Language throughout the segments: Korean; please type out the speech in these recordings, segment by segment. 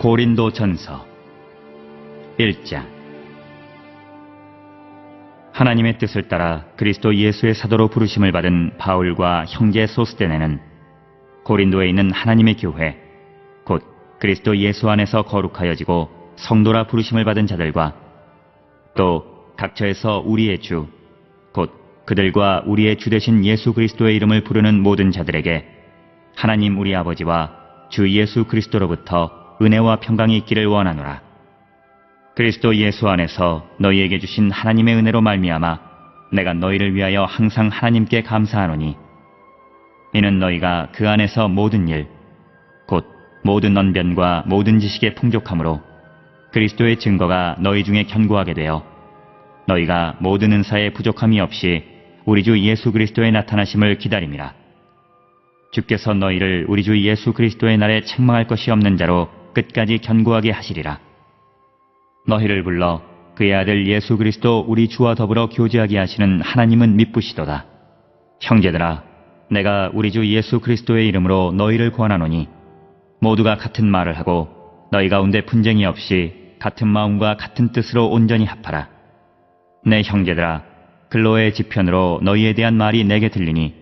고린도전서 1장. 하나님의 뜻을 따라 그리스도 예수의 사도로 부르심을 받은 바울과 형제 소스데네는 고린도에 있는 하나님의 교회, 곧 그리스도 예수 안에서 거룩하여지고 성도라 부르심을 받은 자들과 또 각처에서 우리의 주, 곧 그들과 우리의 주 되신 예수 그리스도의 이름을 부르는 모든 자들에게 하나님 우리 아버지와 주 예수 그리스도로부터 은혜와 평강이 있기를 원하노라. 그리스도 예수 안에서 너희에게 주신 하나님의 은혜로 말미암아 내가 너희를 위하여 항상 하나님께 감사하노니, 이는 너희가 그 안에서 모든 일, 곧 모든 언변과 모든 지식의 풍족함으로 그리스도의 증거가 너희 중에 견고하게 되어 너희가 모든 은사에 부족함이 없이 우리 주 예수 그리스도의 나타나심을 기다림이라. 주께서 너희를 우리 주 예수 그리스도의 날에 책망할 것이 없는 자로 끝까지 견고하게 하시리라. 너희를 불러 그의 아들 예수 그리스도 우리 주와 더불어 교제하게 하시는 하나님은 미쁘시도다. 형제들아, 내가 우리 주 예수 그리스도의 이름으로 너희를 권하노니 모두가 같은 말을 하고 너희 가운데 분쟁이 없이 같은 마음과 같은 뜻으로 온전히 합하라. 내 형제들아, 글로의 지편으로 너희에 대한 말이 내게 들리니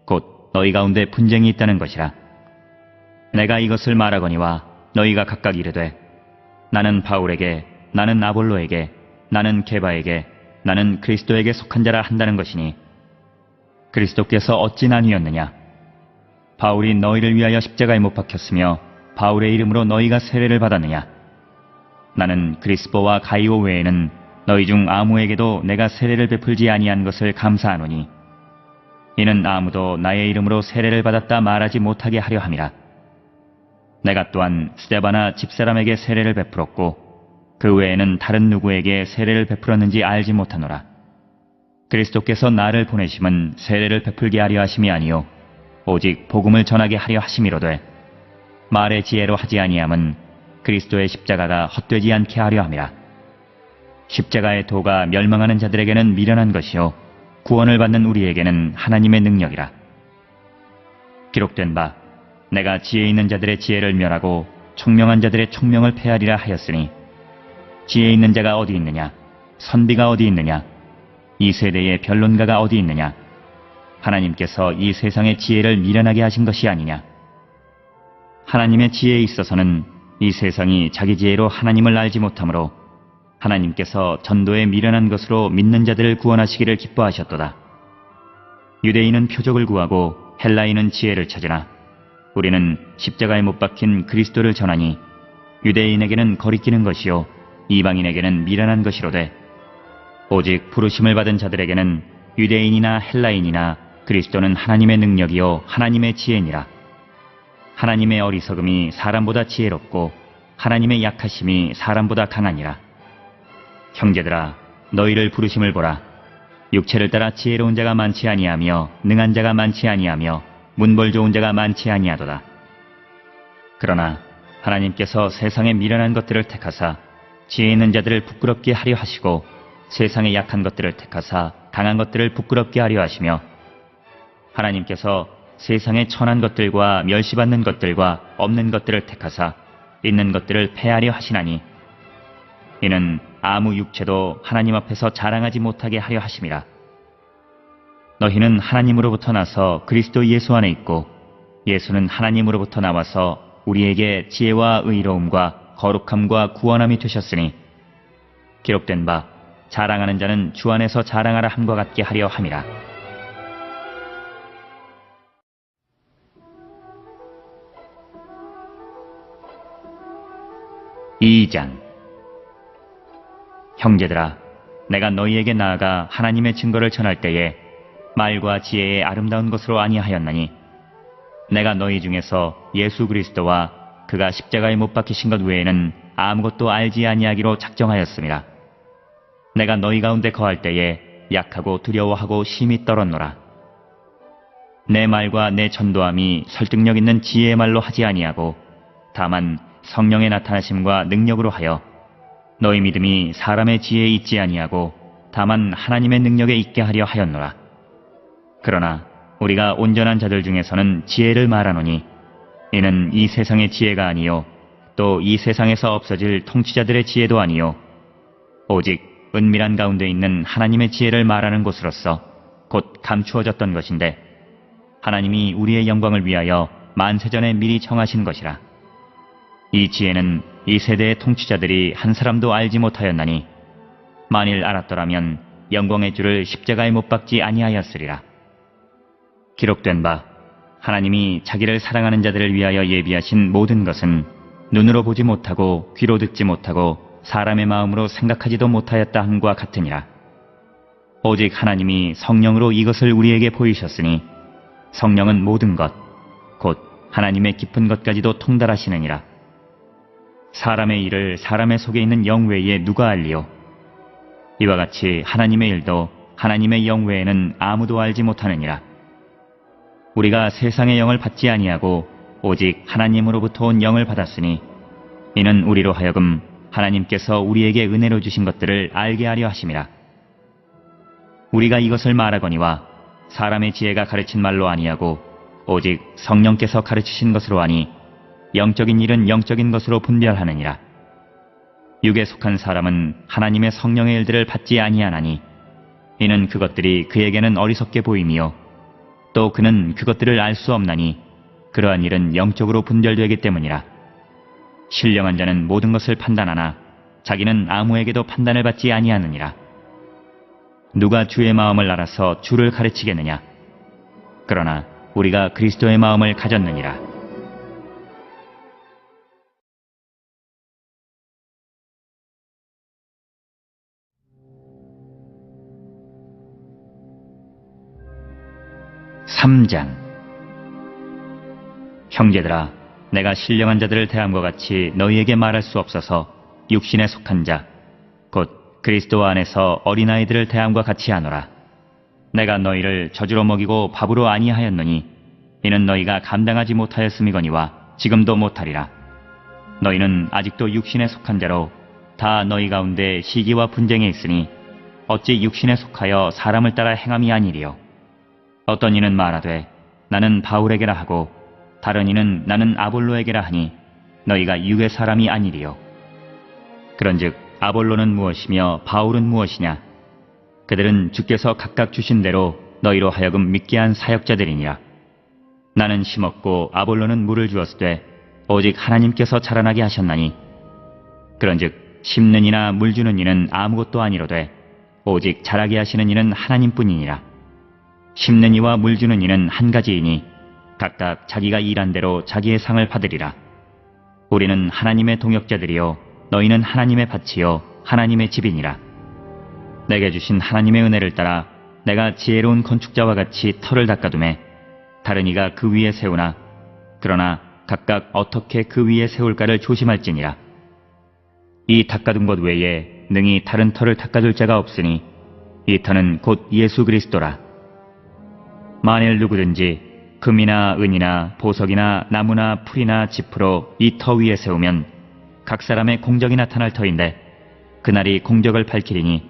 곧 너희 가운데 분쟁이 있다는 것이라. 내가 이것을 말하거니와 너희가 각각 이르되 나는 바울에게, 나는 아볼로에게, 나는 게바에게, 나는 그리스도에게 속한 자라 한다는 것이니, 그리스도께서 어찌 나뉘었느냐? 바울이 너희를 위하여 십자가에 못 박혔으며 바울의 이름으로 너희가 세례를 받았느냐? 나는 그리스보와 가이오 외에는 너희 중 아무에게도 내가 세례를 베풀지 아니한 것을 감사하노니, 이는 아무도 나의 이름으로 세례를 받았다 말하지 못하게 하려 함이라. 내가 또한 스데바나 집사람에게 세례를 베풀었고 그 외에는 다른 누구에게 세례를 베풀었는지 알지 못하노라. 그리스도께서 나를 보내심은 세례를 베풀게 하려 하심이 아니요 오직 복음을 전하게 하려 하심이로되, 말의 지혜로 하지 아니함은 그리스도의 십자가가 헛되지 않게 하려 함이라. 십자가의 도가 멸망하는 자들에게는 미련한 것이요 구원을 받는 우리에게는 하나님의 능력이라. 기록된 바 내가 지혜 있는 자들의 지혜를 멸하고 총명한 자들의 총명을 폐하리라 하였으니, 지혜 있는 자가 어디 있느냐? 선비가 어디 있느냐? 이 세대의 변론가가 어디 있느냐? 하나님께서 이 세상의 지혜를 미련하게 하신 것이 아니냐? 하나님의 지혜에 있어서는 이 세상이 자기 지혜로 하나님을 알지 못하므로 하나님께서 전도에 미련한 것으로 믿는 자들을 구원하시기를 기뻐하셨도다. 유대인은 표적을 구하고 헬라인은 지혜를 찾으나 우리는 십자가에 못 박힌 그리스도를 전하니, 유대인에게는 거리끼는 것이요 이방인에게는 미련한 것이로되 오직 부르심을 받은 자들에게는 유대인이나 헬라인이나 그리스도는 하나님의 능력이요 하나님의 지혜니라. 하나님의 어리석음이 사람보다 지혜롭고 하나님의 약하심이 사람보다 강하니라. 형제들아, 너희를 부르심을 보라. 육체를 따라 지혜로운 자가 많지 아니하며 능한 자가 많지 아니하며 문벌 좋은 자가 많지 아니하도다. 그러나 하나님께서 세상의 미련한 것들을 택하사 지혜 있는 자들을 부끄럽게 하려 하시고 세상의 약한 것들을 택하사 강한 것들을 부끄럽게 하려 하시며, 하나님께서 세상의 천한 것들과 멸시받는 것들과 없는 것들을 택하사 있는 것들을 폐하려 하시나니, 이는 아무 육체도 하나님 앞에서 자랑하지 못하게 하려 하심이라. 너희는 하나님으로부터 나서 그리스도 예수 안에 있고 예수는 하나님으로부터 나와서 우리에게 지혜와 의로움과 거룩함과 구원함이 되셨으니, 기록된 바 자랑하는 자는 주 안에서 자랑하라 함과 같게 하려 함이라. (2장) 형제들아, 내가 너희에게 나아가 하나님의 증거를 전할 때에 말과 지혜의 아름다운 것으로 아니하였나니, 내가 너희 중에서 예수 그리스도와 그가 십자가에 못 박히신 것 외에는 아무것도 알지 아니하기로 작정하였습니다. 내가 너희 가운데 거할 때에 약하고 두려워하고 심히 떨었노라. 내 말과 내 전도함이 설득력 있는 지혜의 말로 하지 아니하고 다만 성령의 나타나심과 능력으로 하여 너희 믿음이 사람의 지혜에 있지 아니하고 다만 하나님의 능력에 있게 하려 하였노라. 그러나 우리가 온전한 자들 중에서는 지혜를 말하노니, 이는 이 세상의 지혜가 아니요 또 이 세상에서 없어질 통치자들의 지혜도 아니요 오직 은밀한 가운데 있는 하나님의 지혜를 말하는 곳으로서 곧 감추어졌던 것인데 하나님이 우리의 영광을 위하여 만세전에 미리 정하신 것이라. 이 지혜는 이 세대의 통치자들이 한 사람도 알지 못하였나니 만일 알았더라면 영광의 주를 십자가에 못 박지 아니하였으리라. 기록된 바 하나님이 자기를 사랑하는 자들을 위하여 예비하신 모든 것은 눈으로 보지 못하고 귀로 듣지 못하고 사람의 마음으로 생각하지도 못하였다 함과 같으니라. 오직 하나님이 성령으로 이것을 우리에게 보이셨으니 성령은 모든 것 곧 하나님의 깊은 것까지도 통달하시느니라. 사람의 일을 사람의 속에 있는 영 외에 누가 알리요? 이와 같이 하나님의 일도 하나님의 영 외에는 아무도 알지 못하느니라. 우리가 세상의 영을 받지 아니하고 오직 하나님으로부터 온 영을 받았으니 이는 우리로 하여금 하나님께서 우리에게 은혜로 주신 것들을 알게 하려 하심이라. 우리가 이것을 말하거니와 사람의 지혜가 가르친 말로 아니하고 오직 성령께서 가르치신 것으로 하니 영적인 일은 영적인 것으로 분별하느니라. 육에 속한 사람은 하나님의 성령의 일들을 받지 아니하나니 이는 그것들이 그에게는 어리석게 보임이요 또 그는 그것들을 알 수 없나니 그러한 일은 영적으로 분별되기 때문이라. 신령한 자는 모든 것을 판단하나 자기는 아무에게도 판단을 받지 아니하느니라. 누가 주의 마음을 알아서 주를 가르치겠느냐? 그러나 우리가 그리스도의 마음을 가졌느니라. (3장) 형제들아, 내가 신령한 자들을 대함과 같이 너희에게 말할 수 없어서 육신에 속한 자, 곧 그리스도 안에서 어린아이들을 대함과 같이 하노라. 내가 너희를 젖으로 먹이고 밥으로 아니하였느니 이는 너희가 감당하지 못하였음이거니와 지금도 못하리라. 너희는 아직도 육신에 속한 자로 다 너희 가운데 시기와 분쟁에 있으니 어찌 육신에 속하여 사람을 따라 행함이 아니리요. 어떤 이는 말하되 나는 바울에게라 하고 다른 이는 나는 아볼로에게라 하니 너희가 육의 사람이 아니리요. 그런즉 아볼로는 무엇이며 바울은 무엇이냐? 그들은 주께서 각각 주신 대로 너희로 하여금 믿게 한 사역자들이니라. 나는 심었고 아볼로는 물을 주었으되 오직 하나님께서 자라나게 하셨나니 그런즉 심는 이나 물 주는 이는 아무것도 아니로되 오직 자라게 하시는 이는 하나님뿐이니라. 심는 이와 물 주는 이는 한 가지이니 각각 자기가 일한 대로 자기의 상을 받으리라. 우리는 하나님의 동역자들이요 너희는 하나님의 밭이요 하나님의 집이니라. 내게 주신 하나님의 은혜를 따라 내가 지혜로운 건축자와 같이 터를 닦아두매 다른 이가 그 위에 세우나 그러나 각각 어떻게 그 위에 세울까를 조심할지니라. 이 닦아둔 것 외에 능히 다른 터를 닦아둘 자가 없으니 이 터는 곧 예수 그리스도라. 만일 누구든지 금이나 은이나 보석이나 나무나 풀이나 짚으로 이 터 위에 세우면 각 사람의 공적이 나타날 터인데 그날이 공적을 밝히리니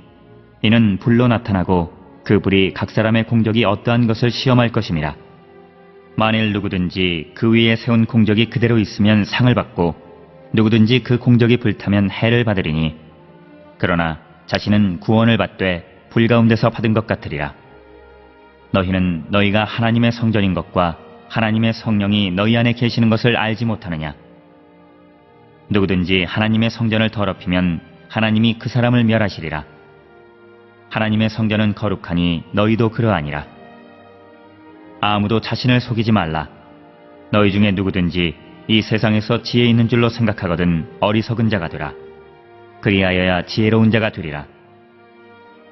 이는 불로 나타나고 그 불이 각 사람의 공적이 어떠한 것을 시험할 것임이라. 만일 누구든지 그 위에 세운 공적이 그대로 있으면 상을 받고 누구든지 그 공적이 불타면 해를 받으리니 그러나 자신은 구원을 받되 불 가운데서 받은 것 같으리라. 너희는 너희가 하나님의 성전인 것과 하나님의 성령이 너희 안에 계시는 것을 알지 못하느냐? 누구든지 하나님의 성전을 더럽히면 하나님이 그 사람을 멸하시리라. 하나님의 성전은 거룩하니 너희도 그러하니라. 아무도 자신을 속이지 말라. 너희 중에 누구든지 이 세상에서 지혜 있는 줄로 생각하거든 어리석은 자가 되라. 그리하여야 지혜로운 자가 되리라.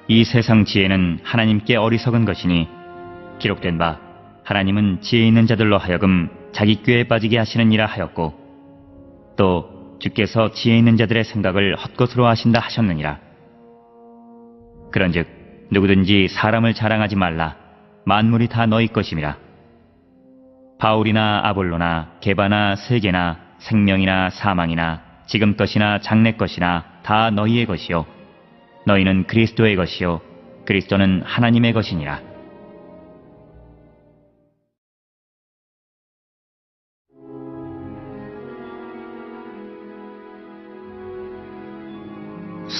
이 세상 지혜는 하나님께 어리석은 것이니 기록된 바 하나님은 지혜 있는 자들로 하여금 자기 꾀에 빠지게 하시느니라 하였고 또 주께서 지혜 있는 자들의 생각을 헛것으로 하신다 하셨느니라. 그런즉 누구든지 사람을 자랑하지 말라. 만물이 다 너희 것임이라. 바울이나 아볼로나 게바나 세계나 생명이나 사망이나 지금 것이나 장래 것이나 다 너희의 것이요 너희는 그리스도의 것이요 그리스도는 하나님의 것이니라.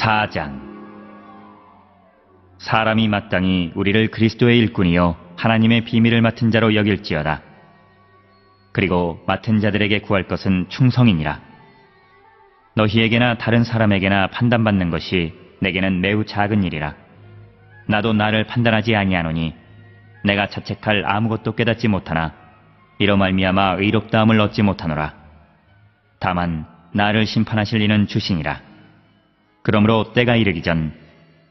4장. 사람이 마땅히 우리를 그리스도의 일꾼이요 하나님의 비밀을 맡은 자로 여길지어다. 그리고 맡은 자들에게 구할 것은 충성이니라. 너희에게나 다른 사람에게나 판단받는 것이 내게는 매우 작은 일이라. 나도 나를 판단하지 아니하노니 내가 자책할 아무것도 깨닫지 못하나 이로 말미암아 의롭다함을 얻지 못하노라. 다만 나를 심판하실 이는 주시니라. 그러므로 때가 이르기 전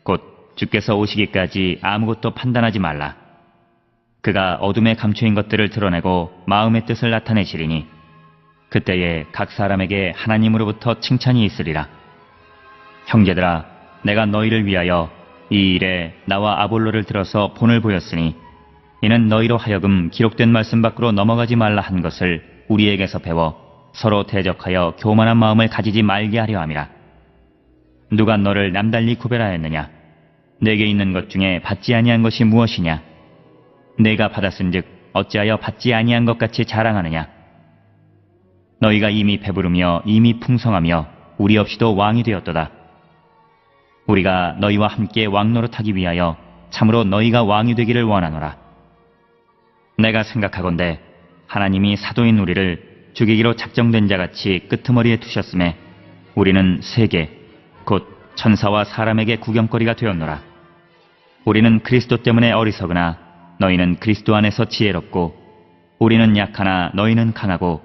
곧 주께서 오시기까지 아무것도 판단하지 말라. 그가 어둠에 감추인 것들을 드러내고 마음의 뜻을 나타내시리니 그때에 각 사람에게 하나님으로부터 칭찬이 있으리라. 형제들아, 내가 너희를 위하여 이 일에 나와 아볼로를 들어서 본을 보였으니 이는 너희로 하여금 기록된 말씀 밖으로 넘어가지 말라 한 것을 우리에게서 배워 서로 대적하여 교만한 마음을 가지지 말게 하려 함이라. 누가 너를 남달리 구별하였느냐? 내게 있는 것 중에 받지 아니한 것이 무엇이냐? 내가 받았은즉 어찌하여 받지 아니한 것 같이 자랑하느냐? 너희가 이미 배부르며 이미 풍성하며 우리 없이도 왕이 되었도다. 우리가 너희와 함께 왕노릇하기 위하여 참으로 너희가 왕이 되기를 원하노라. 내가 생각하건대 하나님이 사도인 우리를 죽이기로 작정된 자같이 끄트머리에 두셨음에 우리는 세계 곧 천사와 사람에게 구경거리가 되었노라. 우리는 그리스도 때문에 어리석으나 너희는 그리스도 안에서 지혜롭고 우리는 약하나 너희는 강하고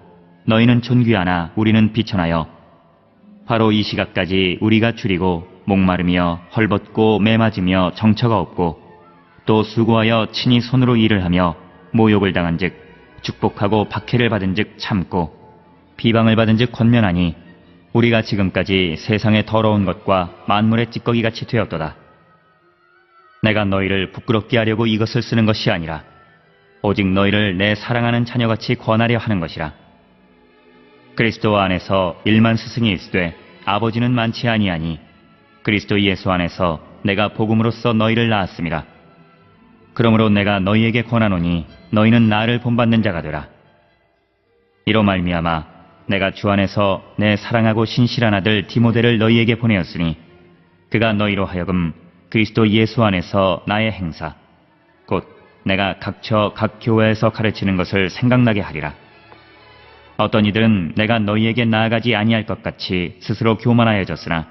너희는 존귀하나 우리는 비천하여 바로 이 시각까지 우리가 줄이고 목마르며 헐벗고 매맞으며 정처가 없고 또 수고하여 친히 손으로 일을 하며 모욕을 당한즉 축복하고 박해를 받은즉 참고 비방을 받은즉 권면하니 우리가 지금까지 세상의 더러운 것과 만물의 찌꺼기같이 되었도다. 내가 너희를 부끄럽게 하려고 이것을 쓰는 것이 아니라 오직 너희를 내 사랑하는 자녀같이 권하려 하는 것이라. 그리스도 안에서 일만 스승이 있으되 아버지는 많지 아니하니 그리스도 예수 안에서 내가 복음으로써 너희를 낳았습니다. 그러므로 내가 너희에게 권하노니 너희는 나를 본받는 자가 되라. 이로 말미암아 내가 주 안에서 내 사랑하고 신실한 아들 디모데를 너희에게 보내었으니 그가 너희로 하여금 그리스도 예수 안에서 나의 행사 곧 내가 각처 각 교회에서 가르치는 것을 생각나게 하리라. 어떤 이들은 내가 너희에게 나아가지 아니할 것 같이 스스로 교만하여졌으나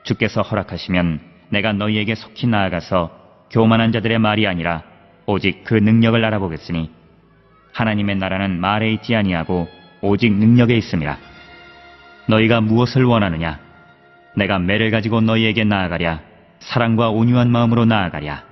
주께서 허락하시면 내가 너희에게 속히 나아가서 교만한 자들의 말이 아니라 오직 그 능력을 알아보겠으니 하나님의 나라는 말에 있지 아니하고 오직 능력에 있음이라. 너희가 무엇을 원하느냐? 내가 매를 가지고 너희에게 나아가랴? 사랑과 온유한 마음으로 나아가랴?